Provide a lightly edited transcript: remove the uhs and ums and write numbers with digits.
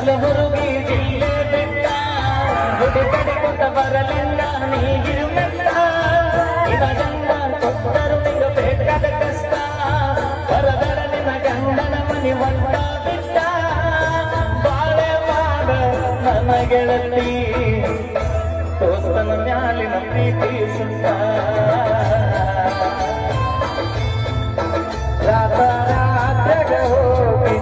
ಕಲಬುರಗಿ ಜಿಲ್ಲೆ ಬೆಟ್ಟ ಗುಡಿ ಕಡಿಕೊಂಡ ಬರಲಿಲ್ಲ ನೀಗಿರುಮೆಲ್ಲ ಇವಗಂಡ ಕೊಟ್ಟರು ನಿಗ ಬೇಕಾದ ಕಷ್ಟ ಬರದರ ನಿನ್ನ ಗಂಡನ ಮನಿ ಹೊಂಟ ಬಿಟ್ಟ ಬಾಳೆ ಮಾಡ ನನ್ನ ಗೆಳತಿ ದೋಸ್ತನ ಮ್ಯಾಲಿನ ಪ್ರೀತಿ ಸುತ್ತ ರಾತ್ರಾಗ ಹೋಗಿ